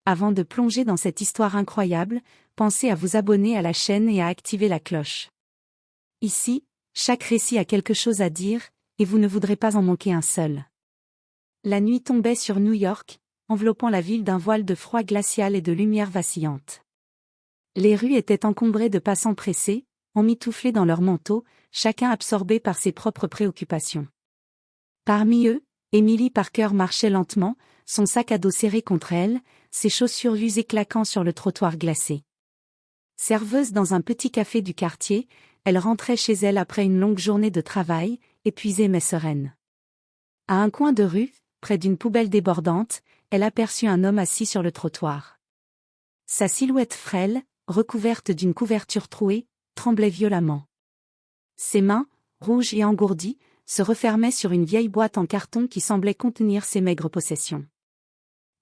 Avant de plonger dans cette histoire incroyable, pensez à vous abonner à la chaîne et à activer la cloche. Ici, chaque récit a quelque chose à dire, et vous ne voudrez pas en manquer un seul. La nuit tombait sur New York, enveloppant la ville d'un voile de froid glacial et de lumière vacillante. Les rues étaient encombrées de passants pressés, emmitouflés dans leurs manteaux, chacun absorbé par ses propres préoccupations. Parmi eux, Emily Parker marchait lentement, son sac à dos serré contre elle, ses chaussures usées claquant sur le trottoir glacé. Serveuse dans un petit café du quartier, elle rentrait chez elle après une longue journée de travail, épuisée mais sereine. À un coin de rue, près d'une poubelle débordante, elle aperçut un homme assis sur le trottoir. Sa silhouette frêle, recouverte d'une couverture trouée, tremblait violemment. Ses mains, rouges et engourdies, se refermaient sur une vieille boîte en carton qui semblait contenir ses maigres possessions.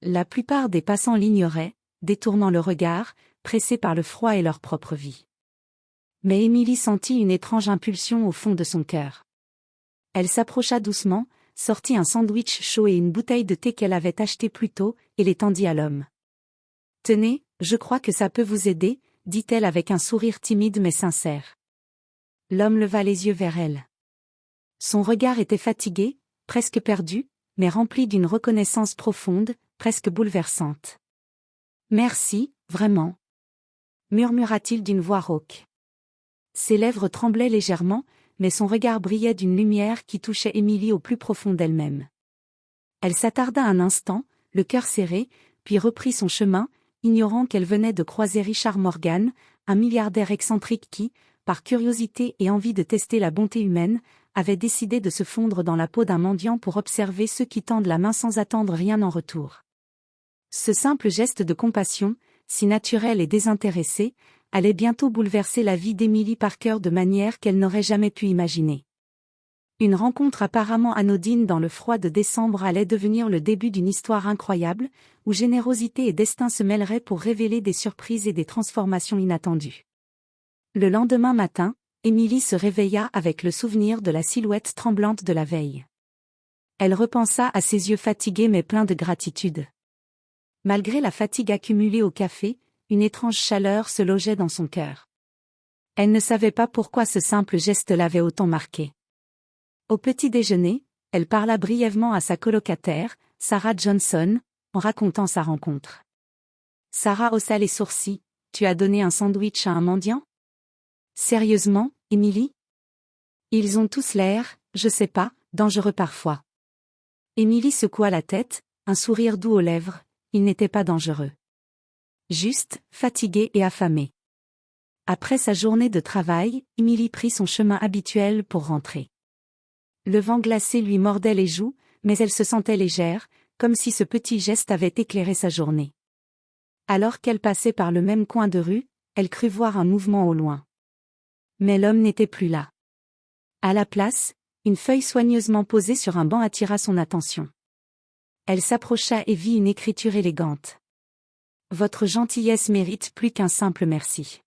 La plupart des passants l'ignoraient, détournant le regard, pressés par le froid et leur propre vie. Mais Emily sentit une étrange impulsion au fond de son cœur. Elle s'approcha doucement, sortit un sandwich chaud et une bouteille de thé qu'elle avait acheté plus tôt, et les tendit à l'homme. « Tenez, je crois que ça peut vous aider », dit-elle avec un sourire timide mais sincère. L'homme leva les yeux vers elle. Son regard était fatigué, presque perdu, mais rempli d'une reconnaissance profonde, presque bouleversante. « Merci, vraiment », murmura-t-il d'une voix rauque. Ses lèvres tremblaient légèrement, mais son regard brillait d'une lumière qui touchait Emily au plus profond d'elle-même. Elle s'attarda un instant, le cœur serré, puis reprit son chemin, ignorant qu'elle venait de croiser Richard Morgan, un milliardaire excentrique qui, par curiosité et envie de tester la bonté humaine, avait décidé de se fondre dans la peau d'un mendiant pour observer ceux qui tendent la main sans attendre rien en retour. Ce simple geste de compassion, si naturel et désintéressé, allait bientôt bouleverser la vie d'Emily Parker de manière qu'elle n'aurait jamais pu imaginer. Une rencontre apparemment anodine dans le froid de décembre allait devenir le début d'une histoire incroyable, où générosité et destin se mêleraient pour révéler des surprises et des transformations inattendues. Le lendemain matin, Emily se réveilla avec le souvenir de la silhouette tremblante de la veille. Elle repensa à ses yeux fatigués mais pleins de gratitude. Malgré la fatigue accumulée au café, une étrange chaleur se logeait dans son cœur. Elle ne savait pas pourquoi ce simple geste l'avait autant marquée. Au petit déjeuner, elle parla brièvement à sa colocataire, Sarah Johnson, en racontant sa rencontre. Sarah haussa les sourcils. « Tu as donné un sandwich à un mendiant ? » ?»« Sérieusement, Emily ? » ?»« Ils ont tous l'air, je sais pas, dangereux parfois. » Emily secoua la tête, un sourire doux aux lèvres. Il n'était pas dangereux. Juste, fatigué et affamé. Après sa journée de travail, Emily prit son chemin habituel pour rentrer. Le vent glacé lui mordait les joues, mais elle se sentait légère, comme si ce petit geste avait éclairé sa journée. Alors qu'elle passait par le même coin de rue, elle crut voir un mouvement au loin. Mais l'homme n'était plus là. À la place, une feuille soigneusement posée sur un banc attira son attention. Elle s'approcha et vit une écriture élégante. « Votre gentillesse mérite plus qu'un simple merci.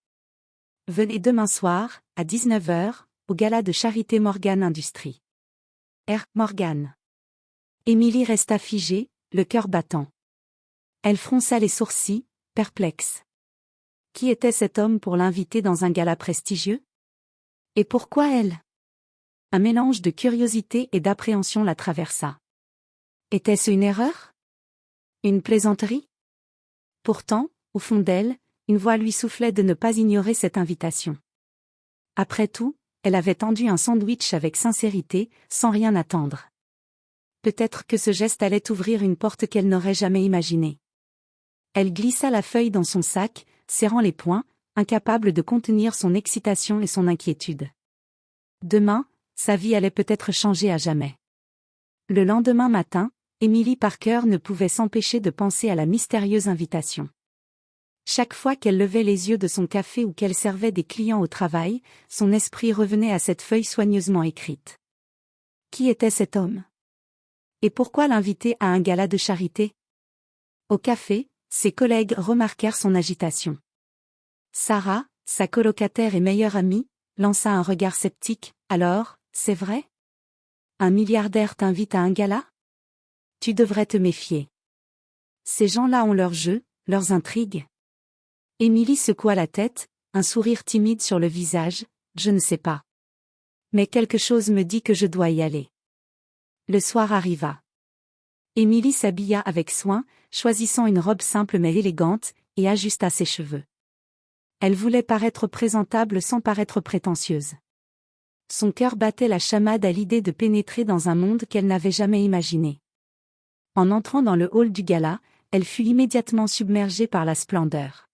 Venez demain soir, à 19h, au gala de charité Morgan Industries. R. Morgan. » Emily resta figée, le cœur battant. Elle fronça les sourcils, perplexe. Qui était cet homme pour l'inviter dans un gala prestigieux ? Et pourquoi elle ? Un mélange de curiosité et d'appréhension la traversa. Était-ce une erreur ? Une plaisanterie ? Pourtant, au fond d'elle, une voix lui soufflait de ne pas ignorer cette invitation. Après tout, elle avait tendu un sandwich avec sincérité, sans rien attendre. Peut-être que ce geste allait ouvrir une porte qu'elle n'aurait jamais imaginée. Elle glissa la feuille dans son sac, serrant les poings, incapable de contenir son excitation et son inquiétude. Demain, sa vie allait peut-être changer à jamais. Le lendemain matin, Emily Parker ne pouvait s'empêcher de penser à la mystérieuse invitation. Chaque fois qu'elle levait les yeux de son café ou qu'elle servait des clients au travail, son esprit revenait à cette feuille soigneusement écrite. Qui était cet homme ? Et pourquoi l'inviter à un gala de charité ? Au café, ses collègues remarquèrent son agitation. Sarah, sa colocataire et meilleure amie, lança un regard sceptique. « Alors, c'est vrai ? Un milliardaire t'invite à un gala ? Tu devrais te méfier. Ces gens-là ont leur jeu, leurs intrigues? Émilie secoua la tête, un sourire timide sur le visage. Je ne sais pas. Mais quelque chose me dit que je dois y aller. Le soir arriva. Émilie s'habilla avec soin, choisissant une robe simple mais élégante, et ajusta ses cheveux. Elle voulait paraître présentable sans paraître prétentieuse. Son cœur battait la chamade à l'idée de pénétrer dans un monde qu'elle n'avait jamais imaginé. En entrant dans le hall du gala, elle fut immédiatement submergée par la splendeur.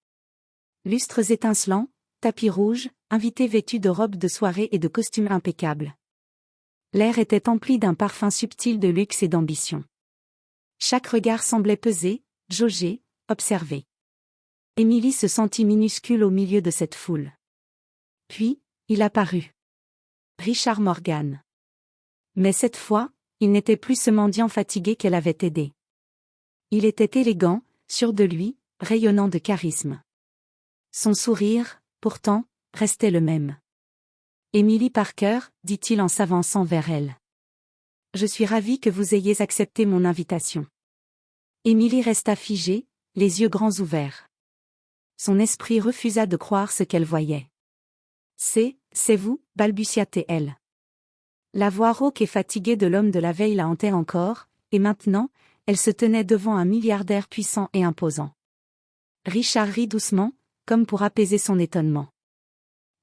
Lustres étincelants, tapis rouge, invités vêtus de robes de soirée et de costumes impeccables. L'air était empli d'un parfum subtil de luxe et d'ambition. Chaque regard semblait peser, jauger, observer. Émilie se sentit minuscule au milieu de cette foule. Puis, il apparut. Richard Morgan. Mais cette fois, il n'était plus ce mendiant fatigué qu'elle avait aidé. Il était élégant, sûr de lui, rayonnant de charisme. Son sourire, pourtant, restait le même. Emily Parker, dit-il en s'avançant vers elle. Je suis ravi que vous ayez accepté mon invitation. Emily resta figée, les yeux grands ouverts. Son esprit refusa de croire ce qu'elle voyait. C'est vous, balbutia-t-elle. La voix rauque et fatiguée de l'homme de la veille la hantait encore, et maintenant, elle se tenait devant un milliardaire puissant et imposant. Richard rit doucement, comme pour apaiser son étonnement.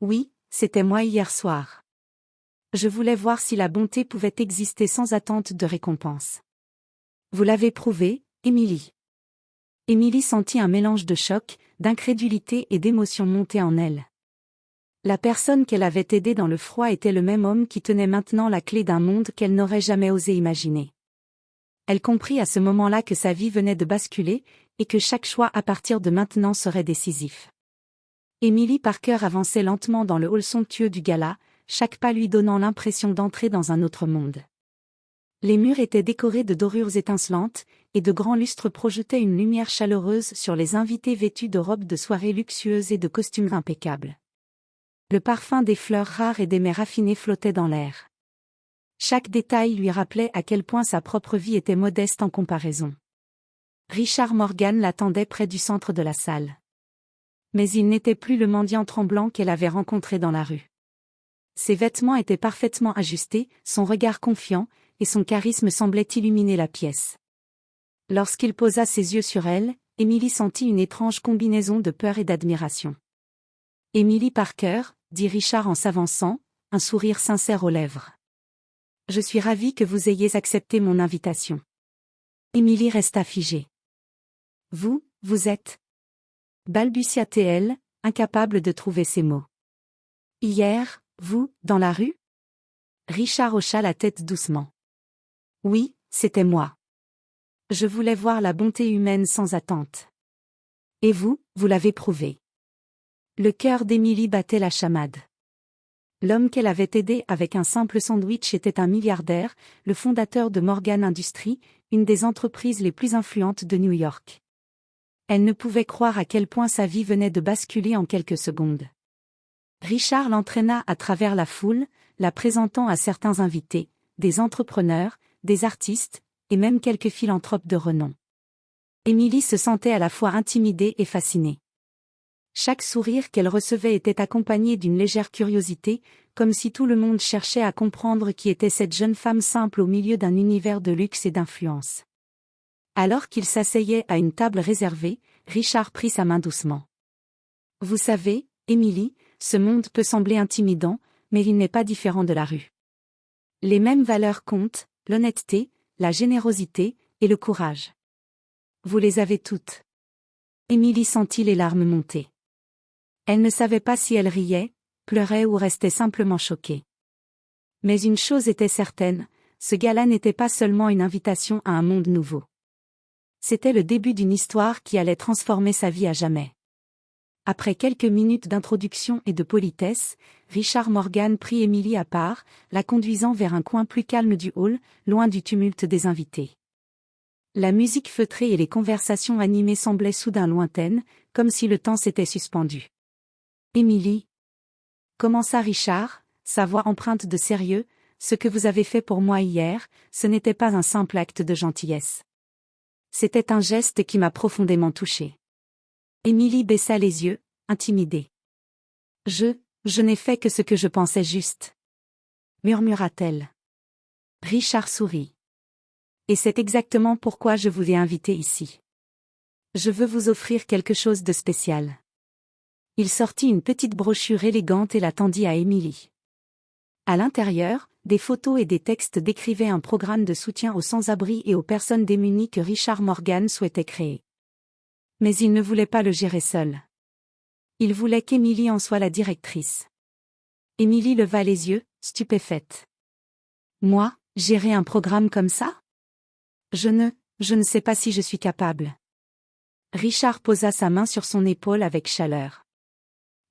Oui, c'était moi hier soir. Je voulais voir si la bonté pouvait exister sans attente de récompense. Vous l'avez prouvé, Émilie. Émilie sentit un mélange de choc, d'incrédulité et d'émotion monter en elle. La personne qu'elle avait aidée dans le froid était le même homme qui tenait maintenant la clé d'un monde qu'elle n'aurait jamais osé imaginer. Elle comprit à ce moment-là que sa vie venait de basculer, et que chaque choix à partir de maintenant serait décisif. Emily Parker avançait lentement dans le hall somptueux du gala, chaque pas lui donnant l'impression d'entrer dans un autre monde. Les murs étaient décorés de dorures étincelantes, et de grands lustres projetaient une lumière chaleureuse sur les invités vêtus de robes de soirée luxueuses et de costumes impeccables. Le parfum des fleurs rares et des mets raffinés flottait dans l'air. Chaque détail lui rappelait à quel point sa propre vie était modeste en comparaison. Richard Morgan l'attendait près du centre de la salle. Mais il n'était plus le mendiant tremblant qu'elle avait rencontré dans la rue. Ses vêtements étaient parfaitement ajustés, son regard confiant, et son charisme semblait illuminer la pièce. Lorsqu'il posa ses yeux sur elle, Emily sentit une étrange combinaison de peur et d'admiration. « Emily Parker », dit Richard en s'avançant, un sourire sincère aux lèvres. « Je suis ravi que vous ayez accepté mon invitation. » Emily resta figée. « Vous êtes... » balbutia-t-elle, incapable de trouver ses mots. « Hier, vous, dans la rue ?» Richard hocha la tête doucement. « Oui, c'était moi. Je voulais voir la bonté humaine sans attente. Et vous l'avez prouvé. » Le cœur d'Emily battait la chamade. L'homme qu'elle avait aidé avec un simple sandwich était un milliardaire, le fondateur de Morgan Industries, une des entreprises les plus influentes de New York. Elle ne pouvait croire à quel point sa vie venait de basculer en quelques secondes. Richard l'entraîna à travers la foule, la présentant à certains invités, des entrepreneurs, des artistes, et même quelques philanthropes de renom. Emily se sentait à la fois intimidée et fascinée. Chaque sourire qu'elle recevait était accompagné d'une légère curiosité, comme si tout le monde cherchait à comprendre qui était cette jeune femme simple au milieu d'un univers de luxe et d'influence. Alors qu'il s'asseyait à une table réservée, Richard prit sa main doucement. « Vous savez, Emily, ce monde peut sembler intimidant, mais il n'est pas différent de la rue. Les mêmes valeurs comptent, l'honnêteté, la générosité et le courage. Vous les avez toutes. » Emily sentit les larmes monter. Elle ne savait pas si elle riait, pleurait ou restait simplement choquée. Mais une chose était certaine, ce gala n'était pas seulement une invitation à un monde nouveau. C'était le début d'une histoire qui allait transformer sa vie à jamais. Après quelques minutes d'introduction et de politesse, Richard Morgan prit Emily à part, la conduisant vers un coin plus calme du hall, loin du tumulte des invités. La musique feutrée et les conversations animées semblaient soudain lointaines, comme si le temps s'était suspendu. « Emily » commença Richard, sa voix empreinte de sérieux, « ce que vous avez fait pour moi hier, ce n'était pas un simple acte de gentillesse. C'était un geste qui m'a profondément touché. Émilie baissa les yeux, intimidée. Je n'ai fait que ce que je pensais juste. Murmura-t-elle. Richard sourit. Et c'est exactement pourquoi je vous ai invité ici. Je veux vous offrir quelque chose de spécial. Il sortit une petite brochure élégante et la tendit à Émilie. À l'intérieur, des photos et des textes décrivaient un programme de soutien aux sans-abri et aux personnes démunies que Richard Morgan souhaitait créer. Mais il ne voulait pas le gérer seul. Il voulait qu'Émilie en soit la directrice. Émilie leva les yeux, stupéfaite. Moi, gérer un programme comme ça? Je ne sais pas si je suis capable. Richard posa sa main sur son épaule avec chaleur.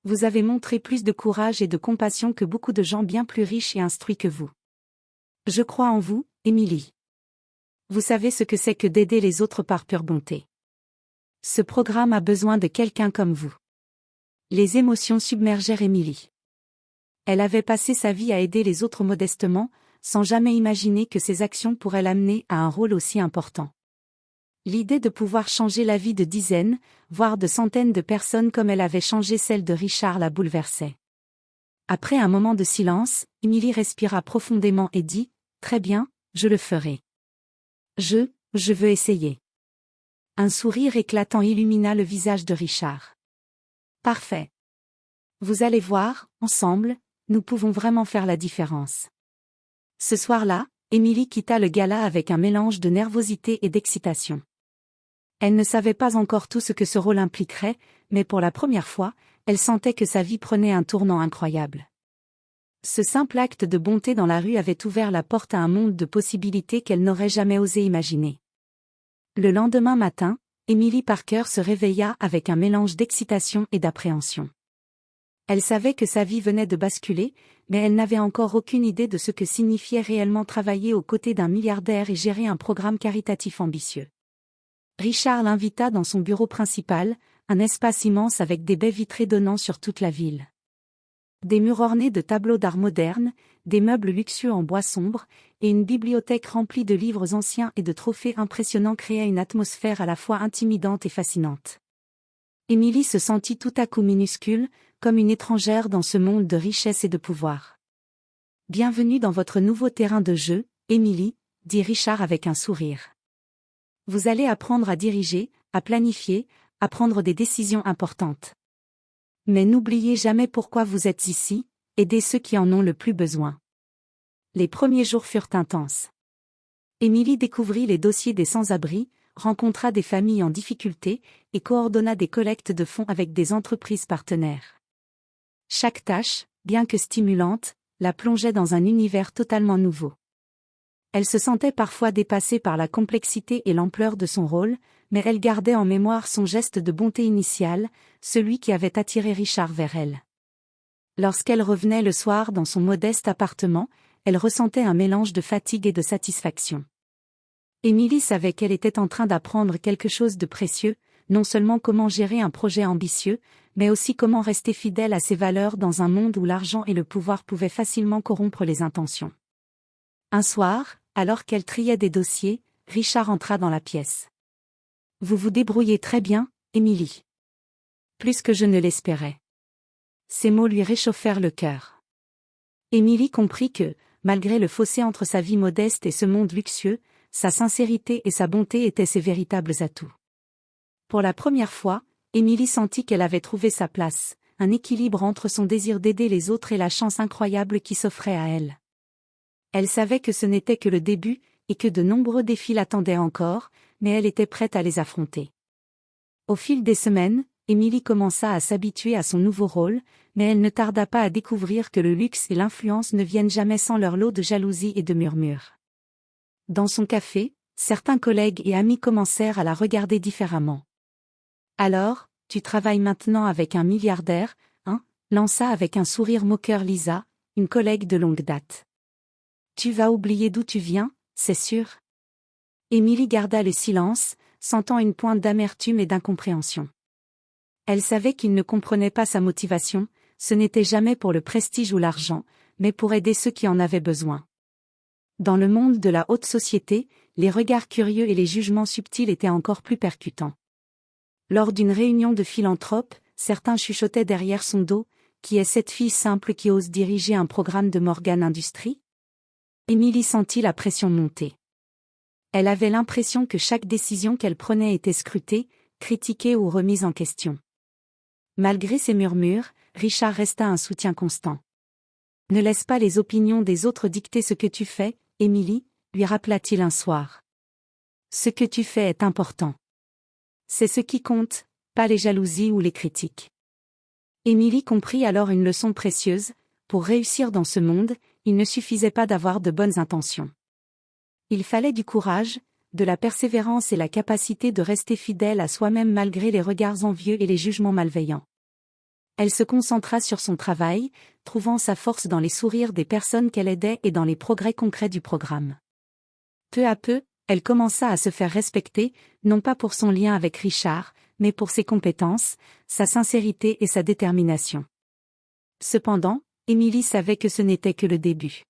Vous avez montré plus de courage et de compassion que beaucoup de gens bien plus riches et instruits que vous. Je crois en vous, Émilie. Vous savez ce que c'est que d'aider les autres par pure bonté. Ce programme a besoin de quelqu'un comme vous. Les émotions submergèrent Émilie. Elle avait passé sa vie à aider les autres modestement, sans jamais imaginer que ses actions pourraient l'amener à un rôle aussi important. L'idée de pouvoir changer la vie de dizaines, voire de centaines de personnes comme elle avait changé celle de Richard la bouleversait. Après un moment de silence, Émilie respira profondément et dit, « Très bien, je le ferai. Je veux essayer. » Un sourire éclatant illumina le visage de Richard. « Parfait. Vous allez voir, ensemble, nous pouvons vraiment faire la différence. » Ce soir-là, Émilie quitta le gala avec un mélange de nervosité et d'excitation. Elle ne savait pas encore tout ce que ce rôle impliquerait, mais pour la première fois, elle sentait que sa vie prenait un tournant incroyable. Ce simple acte de bonté dans la rue avait ouvert la porte à un monde de possibilités qu'elle n'aurait jamais osé imaginer. Le lendemain matin, Emily Parker se réveilla avec un mélange d'excitation et d'appréhension. Elle savait que sa vie venait de basculer, mais elle n'avait encore aucune idée de ce que signifiait réellement travailler aux côtés d'un milliardaire et gérer un programme caritatif ambitieux. Richard l'invita dans son bureau principal, un espace immense avec des baies vitrées donnant sur toute la ville. Des murs ornés de tableaux d'art modernes, des meubles luxueux en bois sombre, et une bibliothèque remplie de livres anciens et de trophées impressionnants créaient une atmosphère à la fois intimidante et fascinante. Émilie se sentit tout à coup minuscule, comme une étrangère dans ce monde de richesse et de pouvoir. « Bienvenue dans votre nouveau terrain de jeu, Émilie, » dit Richard avec un sourire. Vous allez apprendre à diriger, à planifier, à prendre des décisions importantes. Mais n'oubliez jamais pourquoi vous êtes ici, aider ceux qui en ont le plus besoin. Les premiers jours furent intenses. Émilie découvrit les dossiers des sans-abri, rencontra des familles en difficulté et coordonna des collectes de fonds avec des entreprises partenaires. Chaque tâche, bien que stimulante, la plongeait dans un univers totalement nouveau. Elle se sentait parfois dépassée par la complexité et l'ampleur de son rôle, mais elle gardait en mémoire son geste de bonté initial, celui qui avait attiré Richard vers elle. Lorsqu'elle revenait le soir dans son modeste appartement, elle ressentait un mélange de fatigue et de satisfaction. Émilie savait qu'elle était en train d'apprendre quelque chose de précieux, non seulement comment gérer un projet ambitieux, mais aussi comment rester fidèle à ses valeurs dans un monde où l'argent et le pouvoir pouvaient facilement corrompre les intentions. Un soir, alors qu'elle triait des dossiers, Richard entra dans la pièce. « Vous vous débrouillez très bien, Émilie. » Plus que je ne l'espérais. Ces mots lui réchauffèrent le cœur. Émilie comprit que, malgré le fossé entre sa vie modeste et ce monde luxueux, sa sincérité et sa bonté étaient ses véritables atouts. Pour la première fois, Émilie sentit qu'elle avait trouvé sa place, un équilibre entre son désir d'aider les autres et la chance incroyable qui s'offrait à elle. Elle savait que ce n'était que le début, et que de nombreux défis l'attendaient encore, mais elle était prête à les affronter. Au fil des semaines, Émilie commença à s'habituer à son nouveau rôle, mais elle ne tarda pas à découvrir que le luxe et l'influence ne viennent jamais sans leur lot de jalousie et de murmures. Dans son café, certains collègues et amis commencèrent à la regarder différemment. « Alors, tu travailles maintenant avec un milliardaire, hein ?» lança avec un sourire moqueur Lisa, une collègue de longue date. « Tu vas oublier d'où tu viens, c'est sûr ?» Émilie garda le silence, sentant une pointe d'amertume et d'incompréhension. Elle savait qu'il ne comprenait pas sa motivation, ce n'était jamais pour le prestige ou l'argent, mais pour aider ceux qui en avaient besoin. Dans le monde de la haute société, les regards curieux et les jugements subtils étaient encore plus percutants. Lors d'une réunion de philanthropes, certains chuchotaient derrière son dos, « Qui est cette fille simple qui ose diriger un programme de Morgan Industries ?» Émilie sentit la pression monter. Elle avait l'impression que chaque décision qu'elle prenait était scrutée, critiquée ou remise en question. Malgré ces murmures, Richard resta un soutien constant. « Ne laisse pas les opinions des autres dicter ce que tu fais, Émilie, » lui rappela-t-il un soir. « Ce que tu fais est important. C'est ce qui compte, pas les jalousies ou les critiques. » Émilie comprit alors une leçon précieuse, pour réussir dans ce monde, il ne suffisait pas d'avoir de bonnes intentions. Il fallait du courage, de la persévérance et la capacité de rester fidèle à soi-même malgré les regards envieux et les jugements malveillants. Elle se concentra sur son travail, trouvant sa force dans les sourires des personnes qu'elle aidait et dans les progrès concrets du programme. Peu à peu, elle commença à se faire respecter, non pas pour son lien avec Richard, mais pour ses compétences, sa sincérité et sa détermination. Cependant, Émilie savait que ce n'était que le début.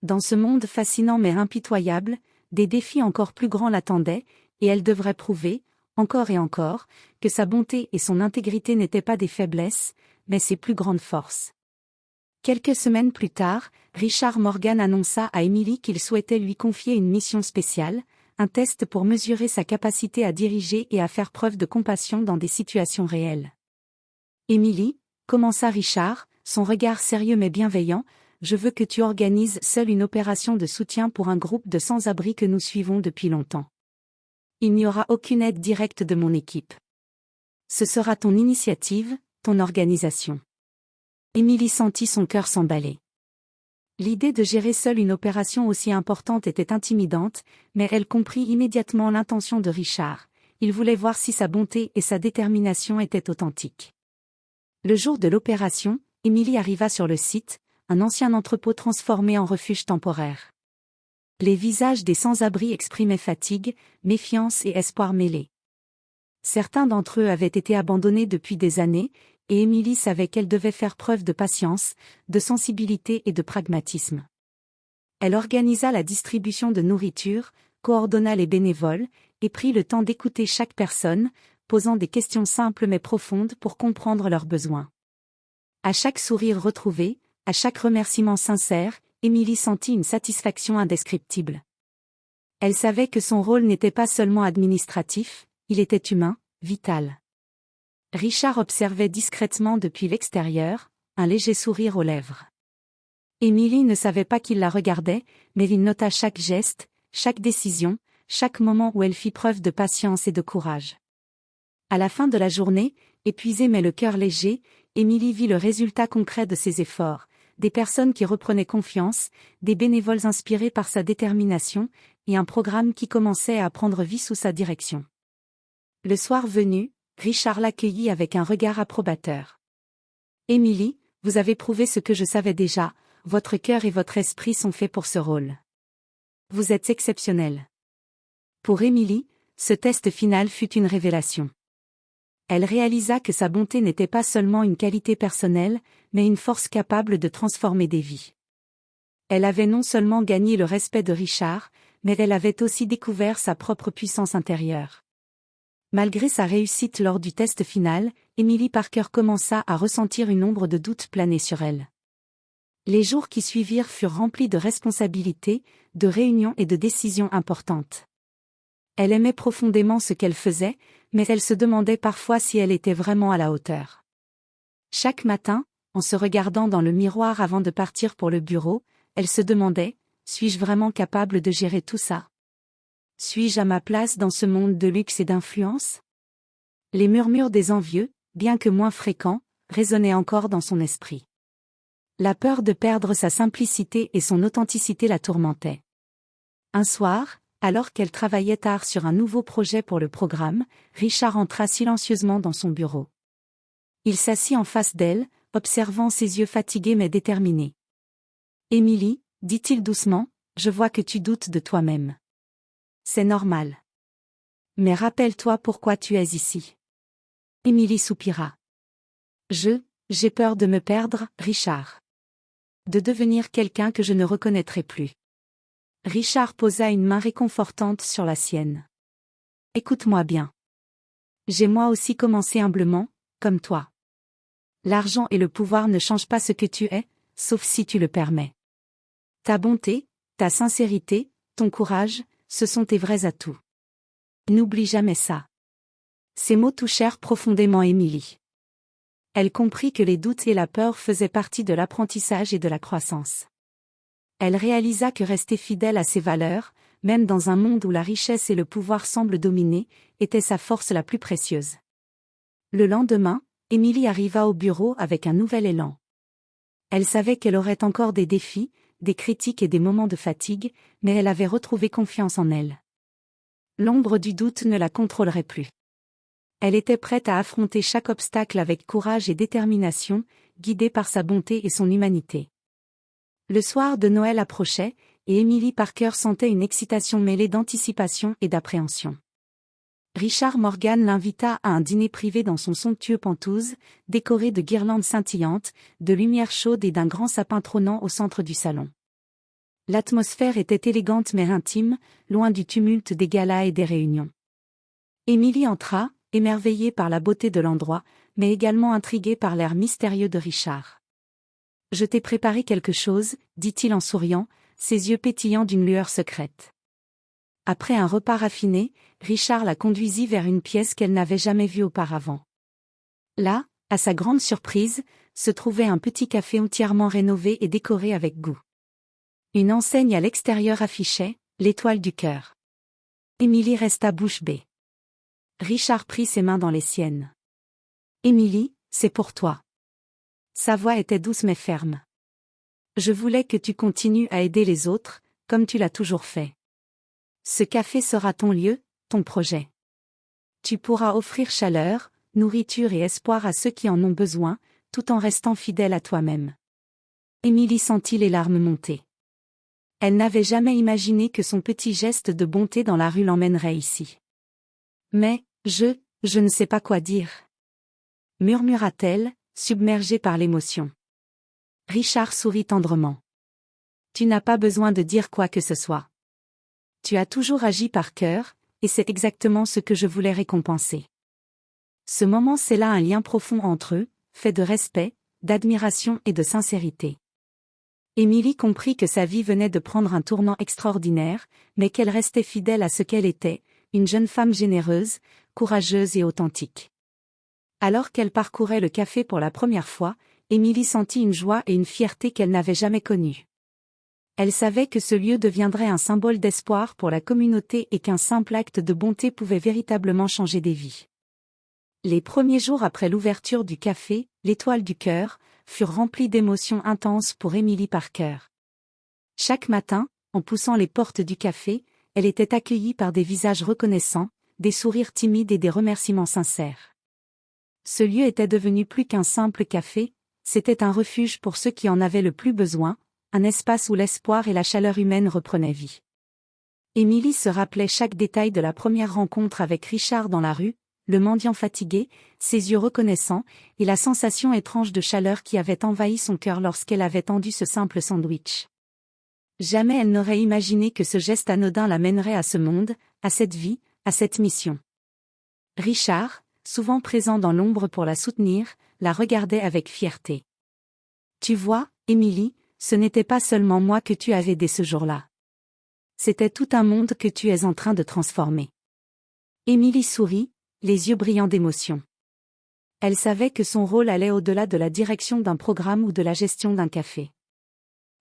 Dans ce monde fascinant mais impitoyable, des défis encore plus grands l'attendaient, et elle devrait prouver, encore et encore, que sa bonté et son intégrité n'étaient pas des faiblesses, mais ses plus grandes forces. Quelques semaines plus tard, Richard Morgan annonça à Émilie qu'il souhaitait lui confier une mission spéciale, un test pour mesurer sa capacité à diriger et à faire preuve de compassion dans des situations réelles. « Émilie, » commença Richard, son regard sérieux mais bienveillant, « je veux que tu organises seule une opération de soutien pour un groupe de sans-abri que nous suivons depuis longtemps. Il n'y aura aucune aide directe de mon équipe. Ce sera ton initiative, ton organisation. » Émilie sentit son cœur s'emballer. L'idée de gérer seule une opération aussi importante était intimidante, mais elle comprit immédiatement l'intention de Richard. Il voulait voir si sa bonté et sa détermination étaient authentiques. Le jour de l'opération, Émilie arriva sur le site, un ancien entrepôt transformé en refuge temporaire. Les visages des sans-abri exprimaient fatigue, méfiance et espoir mêlés. Certains d'entre eux avaient été abandonnés depuis des années, et Émilie savait qu'elle devait faire preuve de patience, de sensibilité et de pragmatisme. Elle organisa la distribution de nourriture, coordonna les bénévoles, et prit le temps d'écouter chaque personne, posant des questions simples mais profondes pour comprendre leurs besoins. À chaque sourire retrouvé, à chaque remerciement sincère, Émilie sentit une satisfaction indescriptible. Elle savait que son rôle n'était pas seulement administratif, il était humain, vital. Richard observait discrètement depuis l'extérieur, un léger sourire aux lèvres. Émilie ne savait pas qu'il la regardait, mais il nota chaque geste, chaque décision, chaque moment où elle fit preuve de patience et de courage. À la fin de la journée, épuisée mais le cœur léger, Émilie vit le résultat concret de ses efforts, des personnes qui reprenaient confiance, des bénévoles inspirés par sa détermination, et un programme qui commençait à prendre vie sous sa direction. Le soir venu, Richard l'accueillit avec un regard approbateur. « Émilie, vous avez prouvé ce que je savais déjà, votre cœur et votre esprit sont faits pour ce rôle. Vous êtes exceptionnelle. » Pour Émilie, ce test final fut une révélation. Elle réalisa que sa bonté n'était pas seulement une qualité personnelle, mais une force capable de transformer des vies. Elle avait non seulement gagné le respect de Richard, mais elle avait aussi découvert sa propre puissance intérieure. Malgré sa réussite lors du test final, Émilie Parker commença à ressentir une ombre de doute planer sur elle. Les jours qui suivirent furent remplis de responsabilités, de réunions et de décisions importantes. Elle aimait profondément ce qu'elle faisait, mais elle se demandait parfois si elle était vraiment à la hauteur. Chaque matin, en se regardant dans le miroir avant de partir pour le bureau, elle se demandait, « Suis-je vraiment capable de gérer tout ça ? Suis-je à ma place dans ce monde de luxe et d'influence ?» Les murmures des envieux, bien que moins fréquents, résonnaient encore dans son esprit. La peur de perdre sa simplicité et son authenticité la tourmentait. Un soir, alors qu'elle travaillait tard sur un nouveau projet pour le programme, Richard entra silencieusement dans son bureau. Il s'assit en face d'elle, observant ses yeux fatigués mais déterminés. « Émilie, » dit-il doucement, « je vois que tu doutes de toi-même. C'est normal. Mais rappelle-toi pourquoi tu es ici. » Émilie soupira. « J'ai peur de me perdre, Richard. De devenir quelqu'un que je ne reconnaîtrai plus. » Richard posa une main réconfortante sur la sienne. « Écoute-moi bien. J'ai moi aussi commencé humblement, comme toi. L'argent et le pouvoir ne changent pas ce que tu es, sauf si tu le permets. Ta bonté, ta sincérité, ton courage, ce sont tes vrais atouts. N'oublie jamais ça. Ces mots touchèrent profondément Émilie. Elle comprit que les doutes et la peur faisaient partie de l'apprentissage et de la croissance. Elle réalisa que rester fidèle à ses valeurs, même dans un monde où la richesse et le pouvoir semblent dominer, était sa force la plus précieuse. Le lendemain, Émilie arriva au bureau avec un nouvel élan. Elle savait qu'elle aurait encore des défis, des critiques et des moments de fatigue, mais elle avait retrouvé confiance en elle. L'ombre du doute ne la contrôlerait plus. Elle était prête à affronter chaque obstacle avec courage et détermination, guidée par sa bonté et son humanité. Le soir de Noël approchait, et Emily Parker sentait une excitation mêlée d'anticipation et d'appréhension. Richard Morgan l'invita à un dîner privé dans son somptueux Penthouse, décoré de guirlandes scintillantes, de lumières chaudes et d'un grand sapin trônant au centre du salon. L'atmosphère était élégante mais intime, loin du tumulte des galas et des réunions. Emily entra, émerveillée par la beauté de l'endroit, mais également intriguée par l'air mystérieux de Richard. « Je t'ai préparé quelque chose, dit-il en souriant, ses yeux pétillants d'une lueur secrète. Après un repas raffiné, Richard la conduisit vers une pièce qu'elle n'avait jamais vue auparavant. Là, à sa grande surprise, se trouvait un petit café entièrement rénové et décoré avec goût. Une enseigne à l'extérieur affichait « L'étoile du cœur ». Émilie resta bouche bée. Richard prit ses mains dans les siennes. « Émilie, c'est pour toi. » Sa voix était douce mais ferme. « Je voulais que tu continues à aider les autres, comme tu l'as toujours fait. Ce café sera ton lieu, ton projet. Tu pourras offrir chaleur, nourriture et espoir à ceux qui en ont besoin, tout en restant fidèle à toi-même. » Émilie sentit les larmes monter. Elle n'avait jamais imaginé que son petit geste de bonté dans la rue l'emmènerait ici. « Mais, je ne sais pas quoi dire. » murmura-t-elle, submergée par l'émotion. Richard sourit tendrement. « Tu n'as pas besoin de dire quoi que ce soit. Tu as toujours agi par cœur, et c'est exactement ce que je voulais récompenser. » Ce moment scella un lien profond entre eux, fait de respect, d'admiration et de sincérité. Émilie comprit que sa vie venait de prendre un tournant extraordinaire, mais qu'elle restait fidèle à ce qu'elle était, une jeune femme généreuse, courageuse et authentique. Alors qu'elle parcourait le café pour la première fois, Émilie sentit une joie et une fierté qu'elle n'avait jamais connues. Elle savait que ce lieu deviendrait un symbole d'espoir pour la communauté et qu'un simple acte de bonté pouvait véritablement changer des vies. Les premiers jours après l'ouverture du café, l'Étoile du cœur, furent remplis d'émotions intenses pour Emily Parker. Chaque matin, en poussant les portes du café, elle était accueillie par des visages reconnaissants, des sourires timides et des remerciements sincères. Ce lieu était devenu plus qu'un simple café, c'était un refuge pour ceux qui en avaient le plus besoin, un espace où l'espoir et la chaleur humaine reprenaient vie. Émilie se rappelait chaque détail de la première rencontre avec Richard dans la rue, le mendiant fatigué, ses yeux reconnaissants, et la sensation étrange de chaleur qui avait envahi son cœur lorsqu'elle avait tendu ce simple sandwich. Jamais elle n'aurait imaginé que ce geste anodin la mènerait à ce monde, à cette vie, à cette mission. Richard, souvent présent dans l'ombre pour la soutenir, la regardait avec fierté. « Tu vois, Émilie, ce n'était pas seulement moi que tu avais aidé ce jour-là. C'était tout un monde que tu es en train de transformer. » Émilie sourit, les yeux brillants d'émotion. Elle savait que son rôle allait au-delà de la direction d'un programme ou de la gestion d'un café.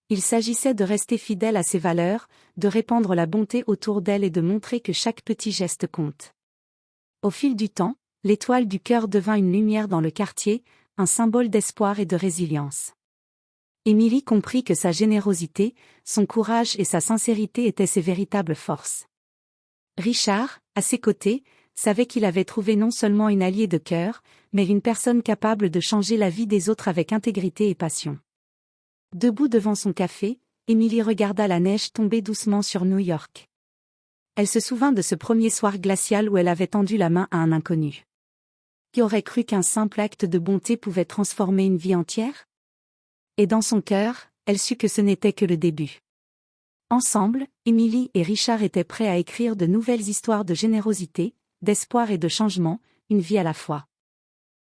Il s'agissait de rester fidèle à ses valeurs, de répandre la bonté autour d'elle et de montrer que chaque petit geste compte. Au fil du temps, l'étoile du cœur devint une lumière dans le quartier, un symbole d'espoir et de résilience. Émilie comprit que sa générosité, son courage et sa sincérité étaient ses véritables forces. Richard, à ses côtés, savait qu'il avait trouvé non seulement une alliée de cœur, mais une personne capable de changer la vie des autres avec intégrité et passion. Debout devant son café, Émilie regarda la neige tomber doucement sur New York. Elle se souvint de ce premier soir glacial où elle avait tendu la main à un inconnu. Qui aurait cru qu'un simple acte de bonté pouvait transformer une vie entière? Et dans son cœur, elle sut que ce n'était que le début. Ensemble, Émilie et Richard étaient prêts à écrire de nouvelles histoires de générosité, d'espoir et de changement, une vie à la fois.